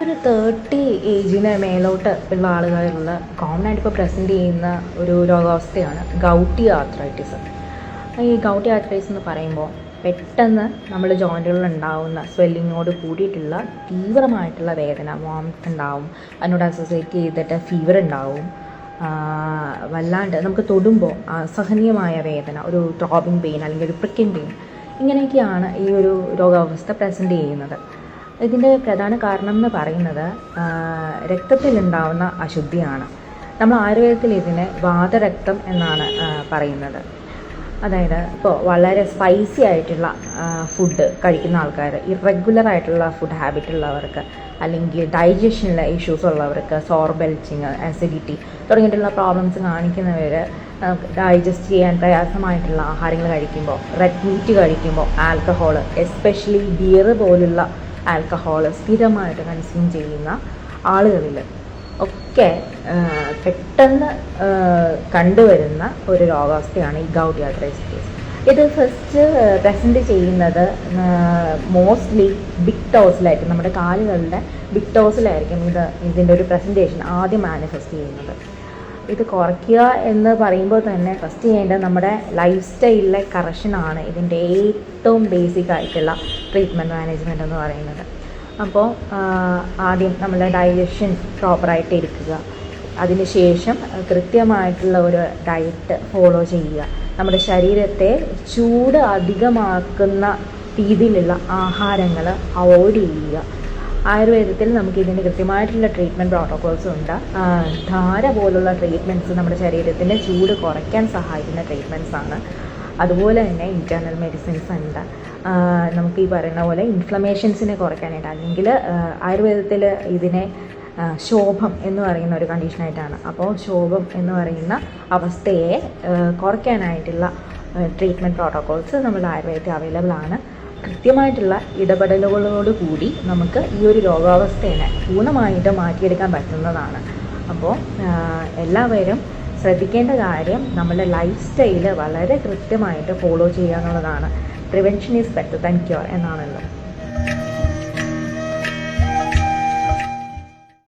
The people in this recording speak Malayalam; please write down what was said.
ഒരു 30 ഏജിന് മേലോട്ട് ഉള്ള ആളുകളിലുള്ള കോമൺ ആയിട്ട് ഇപ്പോൾ പ്രസൻറ്റ് ചെയ്യുന്ന ഒരു രോഗാവസ്ഥയാണ് ഗൗട്ടി ആർത്രൈറ്റിസ്. ഈ ഗൗട്ടി ആർത്രൈറ്റിസ് എന്ന് പറയുമ്പോൾ പെട്ടെന്ന് നമ്മൾ ജോയിൻറ്റുകളിൽ ഉണ്ടാകുന്ന സ്വെല്ലിങ്ങോട് കൂടിയിട്ടുള്ള തീവ്രമായിട്ടുള്ള വേദന, വോമിറ്റ് ഉണ്ടാവും, അതിനോട് അസോസിയേറ്റ് ചെയ്തിട്ട് ഫീവർ ഉണ്ടാവും, വല്ലാണ്ട് നമുക്ക് തൊടുമ്പോൾ അസഹനീയമായ വേദന, ഒരു ത്രോബിങ് പെയിൻ അല്ലെങ്കിൽ ഒരു പ്രിക്കിംഗ് പെയിൻ, ഇങ്ങനെയൊക്കെയാണ് ഈ ഒരു രോഗാവസ്ഥ പ്രസൻറ്റ് ചെയ്യുന്നത്. ഇതിൻ്റെ പ്രധാന കാരണം എന്ന് പറയുന്നത് രക്തത്തിലുണ്ടാവുന്ന അശുദ്ധിയാണ്. നമ്മൾ ആയുർവേദത്തിൽ ഇതിനെ വാതരക്തം എന്നാണ് പറയുന്നത്. അതായത് ഇപ്പോൾ വളരെ സ്പൈസി ആയിട്ടുള്ള ഫുഡ് കഴിക്കുന്ന ആൾക്കാർ, ഇറഗുലർ ആയിട്ടുള്ള ഫുഡ് ഹാബിറ്റ് ഉള്ളവർക്ക്, അല്ലെങ്കിൽ ഡൈജഷനിലെ ഇഷ്യൂസ് ഉള്ളവർക്ക്, സോർ ബെൽച്ചിങ്, ആസിഡിറ്റി തുടങ്ങിയിട്ടുള്ള പ്രോബ്ലംസ് കാണിക്കുന്നവർ ഡൈജസ്റ്റ് ചെയ്യാൻ പ്രയാസമായിട്ടുള്ള ആഹാരങ്ങൾ കഴിക്കുമ്പോൾ, റെഡ് മീറ്റ് കഴിക്കുമ്പോൾ, ആൽക്കഹോൾ, എസ്പെഷ്യലി ബിയർ പോലുള്ള ആൽക്കഹോൾ സ്ഥിരമായിട്ട് കൺസ്യൂം ചെയ്യുന്ന ആളുകളിൽ ഒക്കെ പെട്ടെന്ന് കണ്ടുവരുന്ന ഒരു രോഗാവസ്ഥയാണ് ഈ ഗൗട്ടി ആർത്രൈറ്റിസ്. ഇത് ഫസ്റ്റ് പ്രസൻറ്റ് ചെയ്യുന്നത് മോസ്റ്റ്ലി ബിഗ് ടോസിലായിരിക്കും, നമ്മുടെ കാലുകളുടെ ബിഗ് ടോസിലായിരിക്കും ഇതിൻ്റെ ഒരു പ്രസൻറ്റേഷൻ ആദ്യം മാനിഫെസ്റ്റ് ചെയ്യുന്നത്. ഇത് കുറയ്ക്കുക എന്ന് പറയുമ്പോൾ തന്നെ ഫസ്റ്റ് ചെയ്യേണ്ടത് നമ്മുടെ ലൈഫ് സ്റ്റൈലിലെ കറക്ഷനാണ് ഇതിൻ്റെ ഏറ്റവും ബേസിക് ആയിട്ടുള്ള ട്രീറ്റ്മെൻറ്റ് മാനേജ്മെൻറ്റ് എന്ന് പറയുന്നത്. അപ്പോൾ ആദ്യം നമ്മുടെ ഡൈജഷൻ പ്രോപ്പറായിട്ട് ഇരിക്കുക, അതിനുശേഷം കൃത്യമായിട്ടുള്ള ഒരു ഡയറ്റ് ഫോളോ ചെയ്യുക, നമ്മുടെ ശരീരത്തെ ചൂട് അധികമാക്കുന്ന രീതിയിലുള്ള ആഹാരങ്ങൾ അവോയ്ഡ് ചെയ്യുക. ആയുർവേദത്തിൽ നമുക്ക് ഇതിന് കൃത്യമായിട്ടുള്ള ട്രീറ്റ്മെൻറ്റ് പ്രോട്ടോകോൾസും ഉണ്ട്. ധാര പോലുള്ള ട്രീറ്റ്മെൻറ്റ്സ് നമ്മുടെ ശരീരത്തിൻ്റെ ചൂട് കുറയ്ക്കാൻ സഹായിക്കുന്ന ട്രീറ്റ്മെൻറ്റ്സ് ആണ്. അതുപോലെ തന്നെ ഇൻറ്റേർണൽ മെഡിസിൻസ് ഉണ്ട്. നമുക്ക് ഈ പറയുന്ന പോലെ ഇൻഫ്ലമേഷൻസിനെ കുറയ്ക്കാനായിട്ട്, അല്ലെങ്കിൽ ആയുർവേദത്തിൽ ഇതിനെ ശോഭം എന്ന് പറയുന്ന ഒരു കണ്ടീഷനായിട്ടാണ്. അപ്പോൾ ശോഭം എന്ന് പറയുന്ന അവസ്ഥയെ കുറയ്ക്കാനായിട്ടുള്ള ട്രീറ്റ്മെൻറ്റ് പ്രോട്ടോകോൾസ് നമ്മുടെ ആയുർവേദത്തിൽ അവൈലബിൾ ആണ്. കൃത്യമായിട്ടുള്ള ഇടപെടലുകളോട് കൂടി നമുക്ക് ഈ ഒരു രോഗാവസ്ഥയെ പൂർണ്ണമായിട്ട് മാറ്റിയെടുക്കാൻ പറ്റുന്നതാണ്. അപ്പോൾ എല്ലാവരും ശ്രദ്ധിക്കേണ്ട കാര്യം നമ്മുടെ ലൈഫ് സ്റ്റൈല് വളരെ കൃത്യമായിട്ട് ഫോളോ ചെയ്യുക എന്നുള്ളതാണ്. Prevention is better than cure എന്നാണല്ലോ.